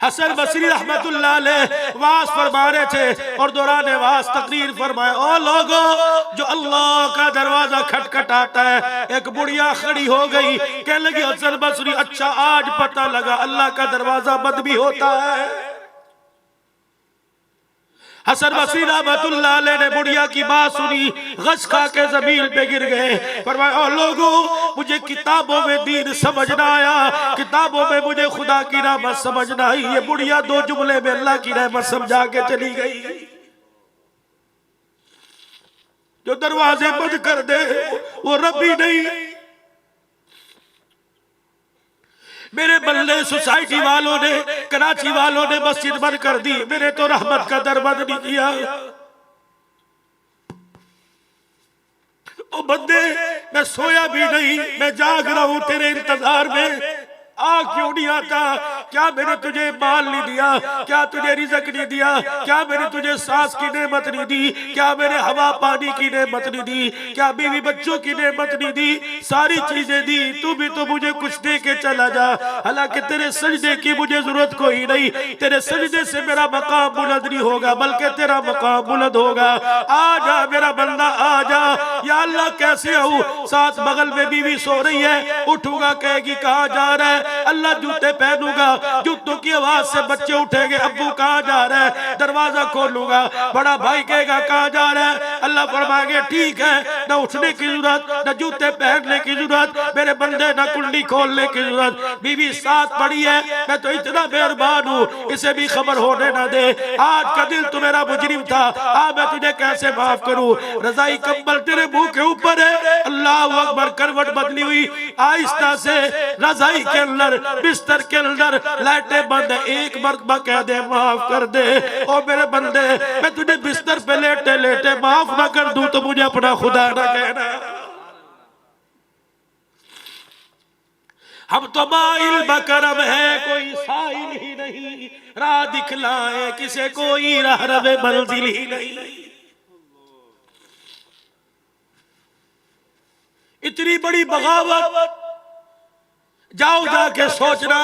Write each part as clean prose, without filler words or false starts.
हसन बसरी रहमतुल्लाह अलैह वाज फरमा रहे थे और दौरान वाज तकरीर फरमाए, ओ लोगों जो अल्लाह का दरवाजा खटखटाता है। एक बुढ़िया खड़ी हो गई, कहने लगी हसन बसरी अच्छा आज पता लगा अल्लाह का दरवाजा बंद भी होता है। हसन बसरी रहमतुल्लाह अलैह ने बुढ़िया की बात सुनी, गश खा के जमीन पे गिर गए। फरमाया ओ लोगों मुझे किताबों में दीन समझ ना आया, किताबों में मुझे खुदा की रहमत समझ ना आई। ये बुढ़िया 2 जुमले में अल्लाह की रहमत समझा के चली गई। जो दरवाजे बंद कर दे वो रब ही नहीं। मेरे बल्ले सोसाइटी वालों ने, कराची वालों ने मस्जिद बंद कर दी, मेरे तो रहमत का दर बंद नहीं किया। ओ बंदे मैं सोया भी नहीं, मैं जाग रहा हूं तेरे इंतजार में, आ क्यों नहीं आता? क्या मैंने तुझे माल नहीं दिया? क्या तुझे रिज़्क नहीं दिया? क्या मैंने तुझे सांस की नेमत नहीं दी? क्या मैंने हवा पानी की नेमत नहीं दी? क्या बीवी बच्चों की नेमत नहीं दी? सारी चीजें दी, तू भी तो मुझे कुछ दे के चला जा। हालांकि तेरे सजदे की मुझे जरूरत कोई नहीं, तेरे सजदे से मेरा मकाम बुलंद नहीं होगा बल्कि तेरा मकाम बुलंद होगा। आ जा मेरा बंदा आ जा। या अल्लाह कैसे आऊं? साथ बगल में बीवी सो रही है, उठूंगा कहेगी कहाँ जा रहा है? अल्लाह जूते पहनूंगा, जूतों की आवाज से बच्चे उठेंगे, अब्बू कहाँ जा रहा है? दरवाजा खोलूंगा, बड़ा भाई कहेगा कहाँ जा रहा है? अल्लाह फरमाएंगे ठीक है, न उठने की जरूरत, न जूते पहनने की जरूरत मेरे बंदे, न कुंडी खोलने की जरूरत। बीवी साथ पड़ी है, मैं तो इतना मेहरबान हूँ, इसे भी खबर होने ना दे। आज का दिल तो मेरा मुजरिम था, आज मैं तुझे कैसे माफ करूँ? रजाई कंबल तेरे मुंह के ऊपर है, अल्लाह अकबर। करवट बदली हुई, आहिस्ता से रजाई के अंदर, बिस्तर के अंदर लाइटें बंद है, एक मरतबा कह दे माफ कर दे। ओ मेरे बंदे मैं तुझे बिस्तर पे लेटे लेटे माफ ना कर दूं तो मुझे अपना खुदा ना कहना। हम तो माइल बकरम है, कोई साइल ही नहीं, राह दिखलाए किसे कोई राह रवे मंजिल ही नहीं। इतनी बड़ी बगावत, जाओ जाके सोचना,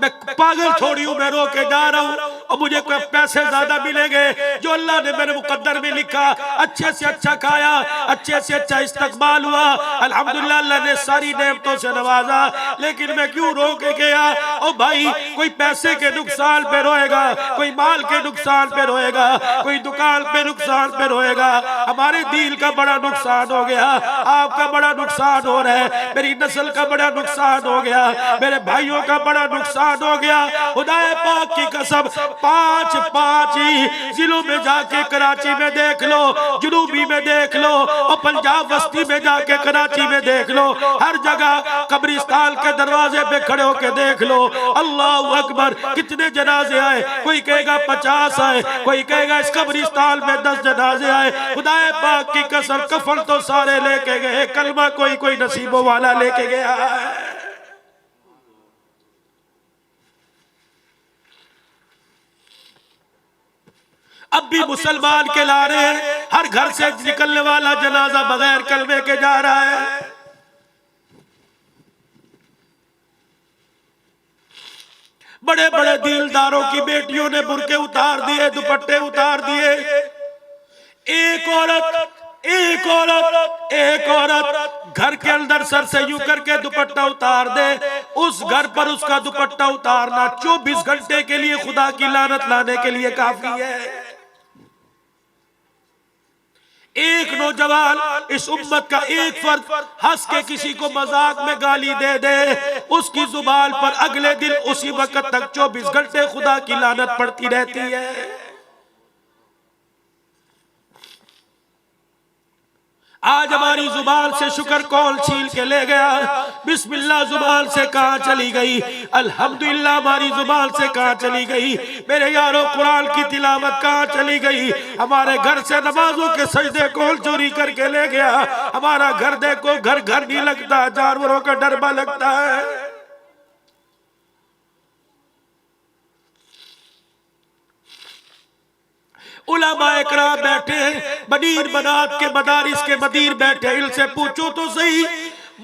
मैं पागल थोड़ी हूं, मैं रो के जा रहा हूं और मुझे कोई पैसे ज्यादा मिलेंगे। जो अल्लाह ने मेरे मुकद्दर में लिखा, अच्छे से अच्छा खाया, अच्छे से अच्छा इस्तकबाल हुआ, अल्हम्दुलिल्लाह अल्लाह ने सारी नेमतों से नवाजा, लेकिन मैं क्यों रो के गया? ओ भाई कोई पैसे के नुकसान पे रोएगा, कोई माल के नुकसान पे रोएगा, कोई दुकान पे नुकसान पे रोएगा। हमारे दिल का बड़ा नुकसान हो गया, आपका बड़ा नुकसान हो रहा है, मेरी नस्ल का बड़ा नुकसान हो गया, मेरे भाइयों का बड़ा नुकसान हो गया। खुदाए पाक की कसम, 5 जिलों में जाके कराची में देख लो, जुनूबी में देख लो और पंजाब बस्ती में जाके कराची में देख लो, हर जगह कब्रिस्तान के दरवाजे पे खड़े होके देख लो। अल्लाह अकबर, कितने जनाजे आए? कोई कहेगा 50 आए, कोई कहेगा इस कब्रिस्तान में 10 जनाजे आए। खुदाए पाक की कसम, कफन तो सारे लेके गए, कलमा कोई कोई नसीबों वाला लेके गया है। अब भी मुसलमान के ला रहे हैं, हर घर से निकलने वाला जनाजा बगैर कलमे के जा रहा है। बड़े बड़े दीलदारों की बेटियों ने बुर्के उतार दिए, दुपट्टे उतार दिए। एक औरत घर के अंदर सर से यूं करके दुपट्टा उतार दे, उस घर पर उसका दुपट्टा उतारना 24 घंटे के लिए खुदा की लानत लाने के लिए काफी है। एक नौजवान, इस उम्मत का एक फर्द हंस के किसी को मजाक में गाली दे दे, उसकी जुबान पर अगले दिन उसी वक्त तक 24 घंटे खुदा की लानत पड़ती रहती है। आज हमारी जुबान से शुक्र कौन छीन के ले गया? बिस्मिल्लाह जुबान से कहाँ चली गई? अल्हम्दुलिल्लाह हमारी जुबान से कहाँ चली गई? मेरे यारों कुरान की तिलावत कहाँ चली गई? हमारे घर से नमाजों के सजदे कौन चोरी करके ले गया? हमारा घर देखो, घर घर नहीं लगता, जानवरों का डरबा लगता है। उलमाए इकराम बैठे हैं, बनीर बनात के मदारिस के मदीर बैठे, इनसे पूछो तो सही,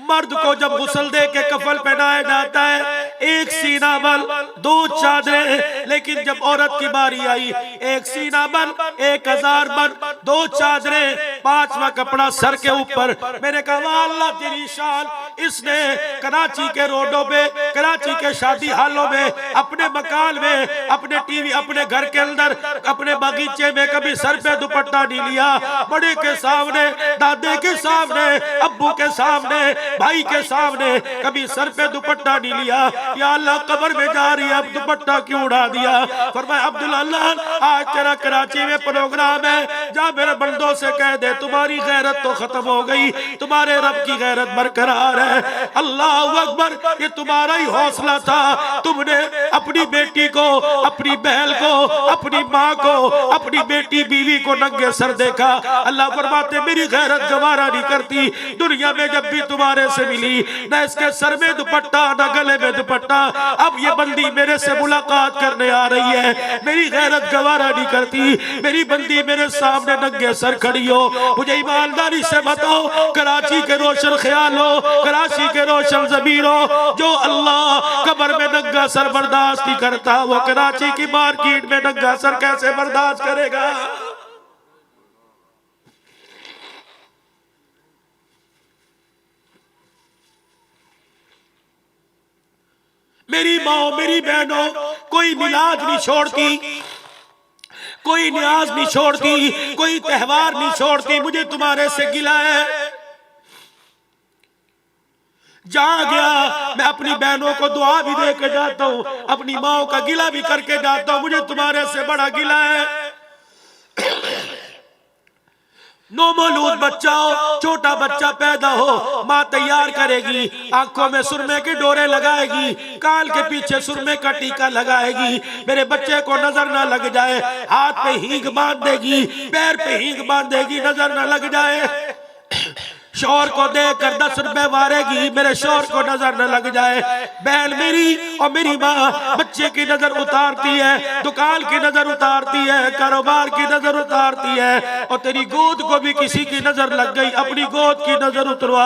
मर्द को जब गुस्ल दे के कफन पहनाया जाता है, एक सीना बल, दो चादरें। लेकिन जब औरत की बारी आई, एक सीना बल, 1000 बल, दो चादरें, 5वां कपड़ा सर के ऊपर। मैंने कहा अल्लाह तेरी शान, इसने कराची के रोडों पे, कराची के शादी हालों में, अपने मकान में, अपने टीवी, अपने घर के अंदर, अपने बगीचे में कभी सर पे दुपट्टा नहीं लिया। बड़े के सामने, दादे के सामने, अब्बू के सामने, भाई के सामने कभी सर पे दुपट्टा नहीं लिया। या अल्लाह कब्र में जा रही है, अब दुपट्टा क्यों उड़ा दिया? फरमाया अब्दुल अल्लाह आज तेरा कराची में प्रोग्राम है, जा मेरे बंदों से कह दे तुम्हारी गैरत तो खत्म हो गई, तुम्हारे रब की गैरत बरकरार है। अल्लाह अकबर, ये तुम्हारा ही हौसला था। तुमने अपनी बेटी को, अपनी बहन को, अपनी माँ को, अपनी बेटी बीवी को नंगे सर देखा। अल्लाह फरमाते मेरी गैरत गवारा नहीं करती। दुनिया में जब भी तुम्हारे से मिली, न इसके सर में दुपट्टा, न गले में दुपट्टा। अब ये बंदी मेरे से मुलाकात करने आ रही है, मेरी गैरत गवारा नहीं करती। मेरी बंदी मेरे सामने नंगे सर खड़ी हो। मुझे ईमानदारी से बताओ, कराची के रोशन ख्याल हो, कराची के रोशन ज़मीर हो, जो अल्लाह कब्र में नंगा सर बर्दाश्त नहीं करता, वो कराची की मार्केट में नंगा सर कैसे बर्दाश्त करेगा? मेरी माँ, मेरी बहनों, कोई मिलाद नहीं छोड़ती, कोई न्याज नहीं छोड़ती, कोई त्योहार नहीं छोड़ती। मुझे तुम्हारे से गिला है। जहां गया मैं अपनी बहनों को दुआ भी दे के जाता हूँ, अपनी माँ का गिला भी करके जाता हूँ। मुझे तुम्हारे से बड़ा गिला है। नौमौलूद बच्चा हो, छोटा बच्चा पैदा हो, माँ तैयार करेगी, आंखों में सुरमे की डोरे लगाएगी, कान के पीछे सुरमे का टीका लगाएगी, मेरे बच्चे को नजर ना लग जाए, हाथ पे हींग बांध देगी, पैर पे हींग बांध देगी, नजर ना लग जाए। शौहर को देकर 10 रुपए मारेगी, मेरे शौहर को नजर न लग जाए। बहन मेरी और मेरी माँ बच्चे की नजर उतारती है, दुकान की नजर उतारती है, कारोबार की नजर उतारती है, और तेरी गोद को भी किसी की नजर लग गई, अपनी गोद की नजर उतरवा।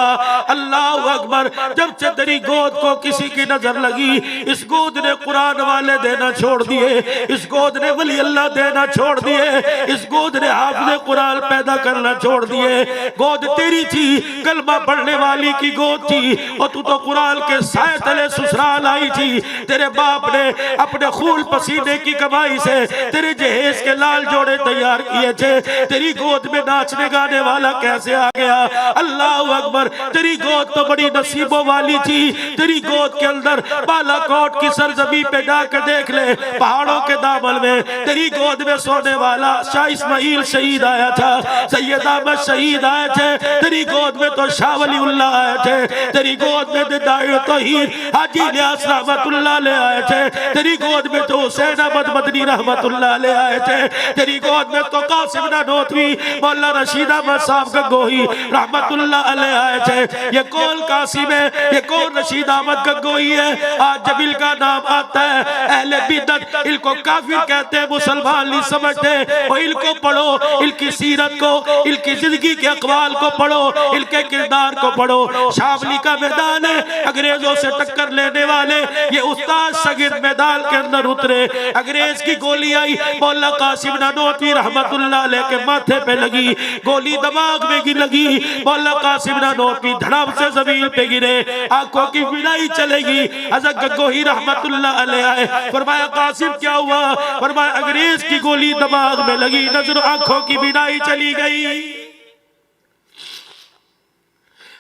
अल्लाह अकबर, जब से तेरी गोद को किसी की नजर लगी, इस गोद ने कुरान वाले देना छोड़ दिए, इस गोद ने वली अल्लाह देना छोड़ दिए, इस गोद ने हाफिज़ कुरान पैदा करना छोड़ दिए। गोद तेरी थी, कलमा पढ़ने वाली की गोद थी, और तू तो कुरान के साए तले ससुराल आई थी। तेरे बाप ने अपने खून पसीने की कमाई से तेरे जहेज के लाल जोड़े तैयार किए थे। तेरी गोद में नाचने गाने वाला कैसे आ गया? अल्लाह अकबर, तेरी गोद तो बड़ी नसीबों वाली थी। तेरी गोद के अंदर बालाकोट की सरजमी पे जाकर देख ले, पहाड़ों के दामन में तेरी गोद में सोने वाला शाह इस्माइल शहीद आया था, सैयद अहमद शहीद आए थे। तेरी गोद में तो शाह वलीउल्लाह आए थे, तेरी गोद में तो दाई तौहीद हाजी इलियास रहमतुल्लाह ले आए थे, तेरी गोद में तो हुसैन अहमद मदनी रहमतुल्लाह ले आए थे, तेरी गोद में तो कासिम नानोतवी, मौला रशीद अहमद साहब गंगोही रहमतुल्लाह अलैह आए थे। ये कौन कासिम है, ये कौन रशीद अहमद गंगोही है? आज जब इनका नाम आता है, अहले बिदअत इनको काफिर कहते हैं, मुसलमान नहीं समझते। और इनको पढ़ो, इनकी सीरत को, इनकी जिंदगी के अक़वाल को पढ़ो, इनके किरदार को पढ़ो। शामली का मैदान है, अंग्रेजों से टक्कर लेने वाले ये उस्ताद शागिर्द मैदान के अंदर उतरे। अंग्रेज की गोली आई, मौला कासिम नानोतवी रहमतुल्लाह अलैह के माथे पे लगी, गोली दिमाग में की लगी, मौला कासिम नानोतवी धड़ाम से जमीन पे गिरे, आंखों की बिनाई चलेगी। हज़रत गंगोही रहमतुल्लाह अलैह आए, फरमाया कासिम क्या हुआ? फरमाया अंग्रेज की गोली दिमाग में लगी, नजर आंखों की बिनाई चली गई।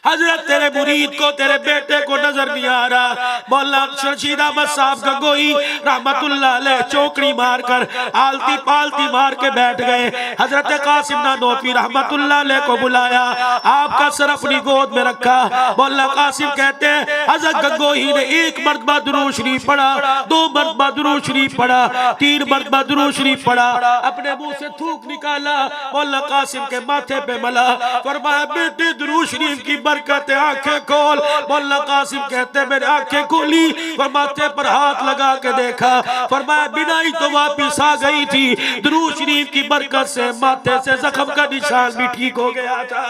हजरत तेरे मुरीद को, तेरे बेटे को नजर नहीं आ रहा। मौला रशीद अहमद साहब गंगोही रहमतुल्लाह अलैह चौकड़ी मारकर आलती पालती मार के बैठ गए। हजरत कासिम नानोतवी रहमतुल्लाह अलैह को बुलाया, आपका सर अपनी गोद में रखा। मौला कासिम कहते हैं हजरत गंगोही ने 1 मरतबा दुरूद शरीफ पढ़ा, 2 मरतबा दुरूद शरीफ पढ़ा, 3 मरतबा दुरूद शरीफ पढ़ा, अपने मुंह से थूक निकाला, मौला कासिम के माथे पे मला, फरमाया बेटे दुरूद शरीफ की कहते आंखें खोल। मौला कासिम कहते मेरे आंखें खोली और माथे पर हाथ लगा के देखा, फरमाया बिनाई तो वापिस आ गई थी, दुरूद शरीफ की बरकत से माथे से जख्म का निशान भी ठीक हो गया था।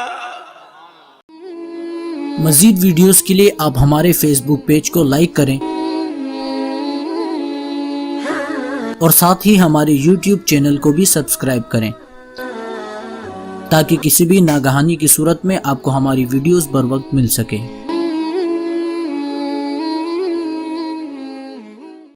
मजीद वीडियोस के लिए आप हमारे फेसबुक पेज को लाइक करें और साथ ही हमारे YouTube चैनल को भी सब्सक्राइब करें ताकि किसी भी नागहानी की सूरत में आपको हमारी वीडियोस बर वक्त मिल सके।